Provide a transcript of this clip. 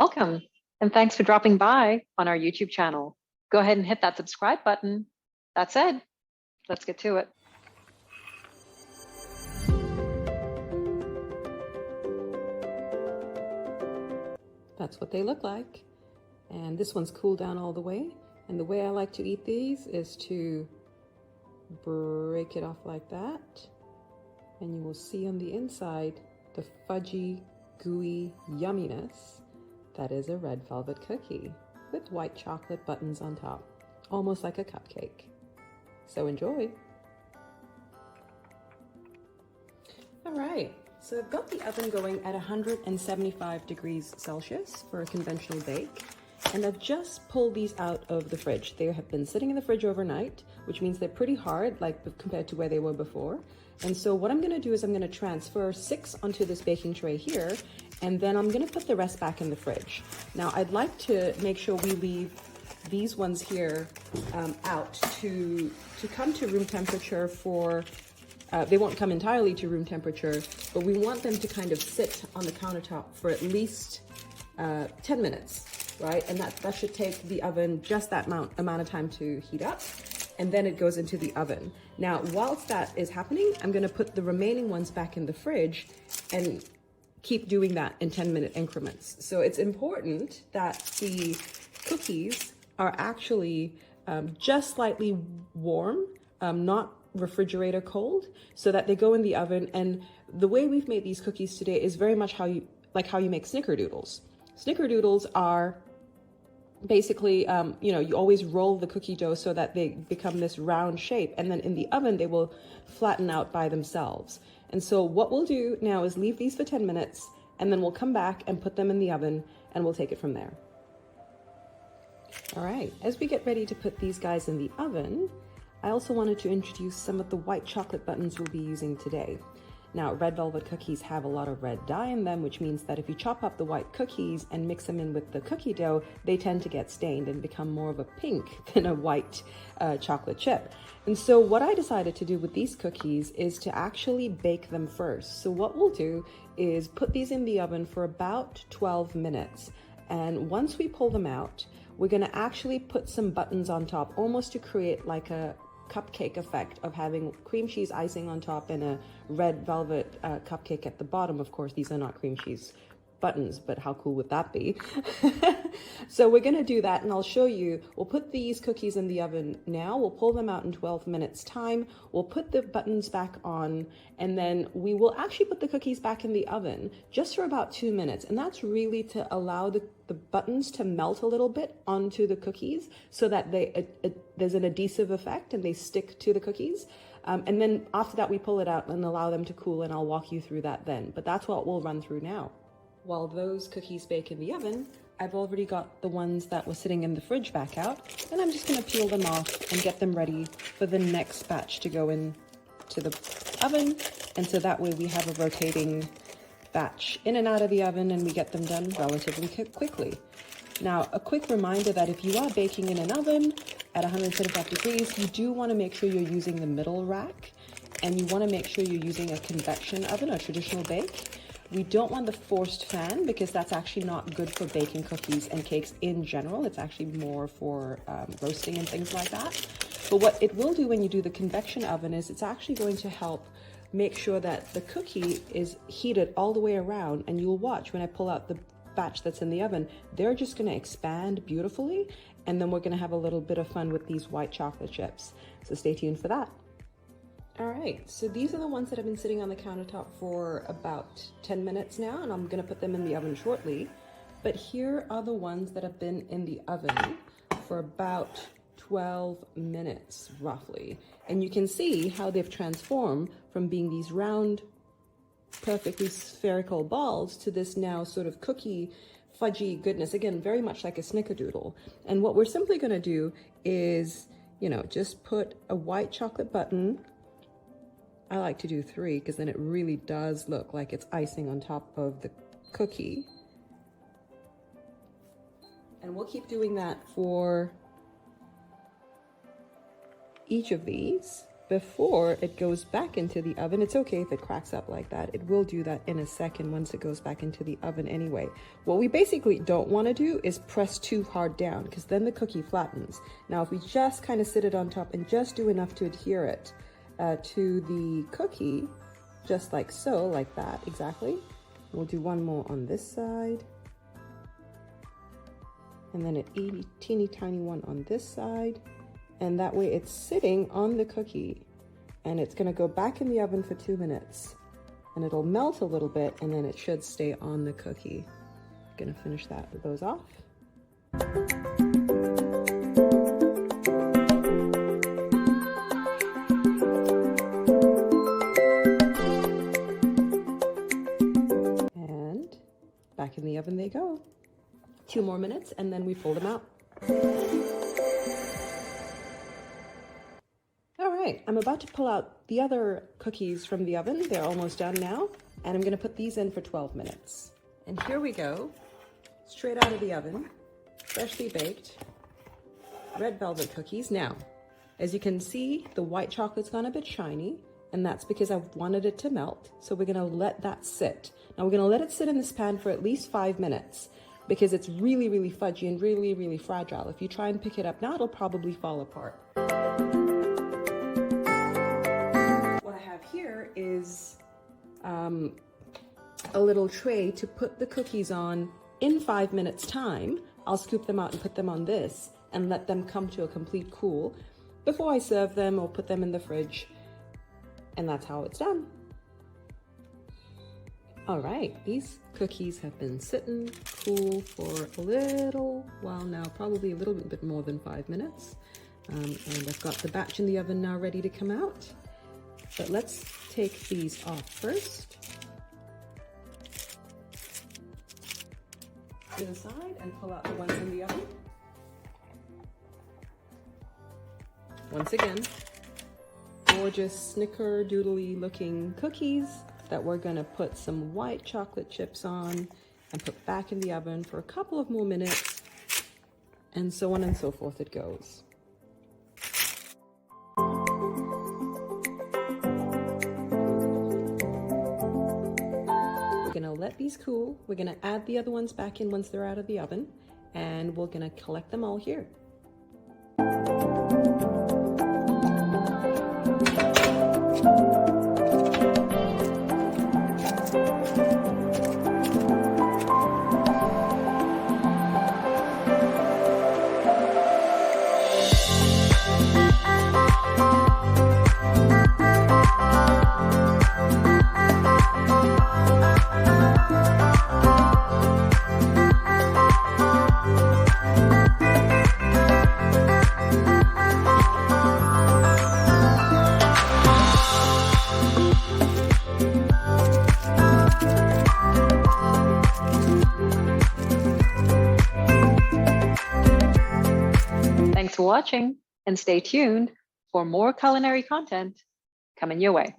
Welcome, and thanks for dropping by on our YouTube channel. Go ahead and hit that subscribe button. That said, let's get to it. That's what they look like. And this one's cooled down all the way. And the way I like to eat these is to break it off like that. And you will see on the inside the fudgy, gooey yumminess that is a red velvet cookie with white chocolate buttons on top, almost like a cupcake. So enjoy. All right, so I've got the oven going at 175 degrees Celsius for a conventional bake. And I've just pulled these out of the fridge. They have been sitting in the fridge overnight, which means they're pretty hard, like compared to where they were before. And so what I'm gonna do is I'm gonna transfer 6 onto this baking tray here, and then I'm gonna put the rest back in the fridge. Now, I'd like to make sure we leave these ones here out to come to room temperature for, they won't come entirely to room temperature, but we want them to kind of sit on the countertop for at least 10 minutes. Right, and that should take the oven just that amount of time to heat up, and then it goes into the oven. Now, whilst that is happening, I'm going to put the remaining ones back in the fridge and keep doing that in 10-minute increments. So it's important that the cookies are actually just slightly warm, not refrigerator cold, so that they go in the oven. And the way we've made these cookies today is very much how you make snickerdoodles. Snickerdoodles are basically, you always roll the cookie dough so that they become this round shape, and then in the oven they will flatten out by themselves. And so what we'll do now is leave these for 10 minutes, and then we'll come back and put them in the oven, and we'll take it from there. All right, as we get ready to put these guys in the oven, I also wanted to introduce some of the white chocolate buttons we'll be using today. Now, red velvet cookies have a lot of red dye in them, which means that if you chop up the white cookies and mix them in with the cookie dough, they tend to get stained and become more of a pink than a white chocolate chip. And so what I decided to do with these cookies is to actually bake them first. So what we'll do is put these in the oven for about 12 minutes. And once we pull them out, we're gonna actually put some buttons on top, almost to create like a cupcake effect of having cream cheese icing on top and a red velvet cupcake at the bottom. Of course, these are not cream cheese buttons, but how cool would that be? So we're going to do that, and I'll show you. We'll put these cookies in the oven now. We'll pull them out in 12 minutes time. We'll put the buttons back on, and then we will actually put the cookies back in the oven just for about 2 minutes. And that's really to allow the buttons to melt a little bit onto the cookies so that there's an adhesive effect and they stick to the cookies. And then after that, we pull it out and allow them to cool, and I'll walk you through that then. But that's what we'll run through now. While those cookies bake in the oven, I've already got the ones that were sitting in the fridge back out, and I'm just going to peel them off and get them ready for the next batch to go into the oven. And so that way we have a rotating batch in and out of the oven, and we get them done relatively quickly. Now, a quick reminder that if you are baking in an oven at 175 degrees, you do want to make sure you're using the middle rack, and you want to make sure you're using a convection oven or traditional bake. We don't want the forced fan because that's actually not good for baking cookies and cakes in general. It's actually more for roasting and things like that. But what it will do when you do the convection oven is it's actually going to help make sure that the cookie is heated all the way around, and you'll watch when I pull out the batch that's in the oven, they're just going to expand beautifully, and then we're going to have a little bit of fun with these white chocolate chips. So stay tuned for that. All right, so these are the ones that have been sitting on the countertop for about 10 minutes now, and I'm gonna put them in the oven shortly. But here are the ones that have been in the oven for about 12 minutes, roughly. And you can see how they've transformed from being these round, perfectly spherical balls to this now sort of cookie, fudgy goodness. Again, very much like a snickerdoodle. And what we're simply gonna do is, just put a white chocolate button. I like to do 3 because then it really does look like it's icing on top of the cookie. And we'll keep doing that for each of these. before it goes back into the oven. It's okay if it cracks up like that. It will do that in a second once it goes back into the oven anyway. What we basically don't want to do is press too hard down, because then the cookie flattens. Now, if we just kind of sit it on top and just do enough to adhere it to the cookie, just like so, like that, exactly. We'll do one more on this side. And then a teeny tiny one on this side. And that way it's sitting on the cookie, and it's gonna go back in the oven for 2 minutes, and it'll melt a little bit, and then it should stay on the cookie. Gonna finish those off. And back in the oven they go. 2 more minutes, and then we pull them out. I'm about to pull out the other cookies from the oven. They're almost done now, and I'm gonna put these in for 12 minutes. And here we go, straight out of the oven, freshly baked, red velvet cookies. Now, as you can see, the white chocolate's gone a bit shiny, and that's because I wanted it to melt, so we're gonna let that sit. Now we're gonna let it sit in this pan for at least 5 minutes, because it's really, really fudgy and really, really fragile. If you try and pick it up now, it'll probably fall apart. Here is a little tray to put the cookies on in 5 minutes time. I'll scoop them out and put them on this and let them come to a complete cool before I serve them or put them in the fridge. And that's how it's done. All right, these cookies have been sitting cool for a little while now, probably a little bit more than 5 minutes. And I've got the batch in the oven now ready to come out. But let's take these off first. To the side and pull out the ones in the oven. Once again, gorgeous snickerdoodly looking cookies that we're gonna put some white chocolate chips on and put back in the oven for a couple of more minutes, and so on and so forth it goes. We're gonna let these cool. We're gonna add the other ones back in once they're out of the oven, and we're gonna collect them all here. Thanks for watching, and stay tuned for more culinary content coming your way.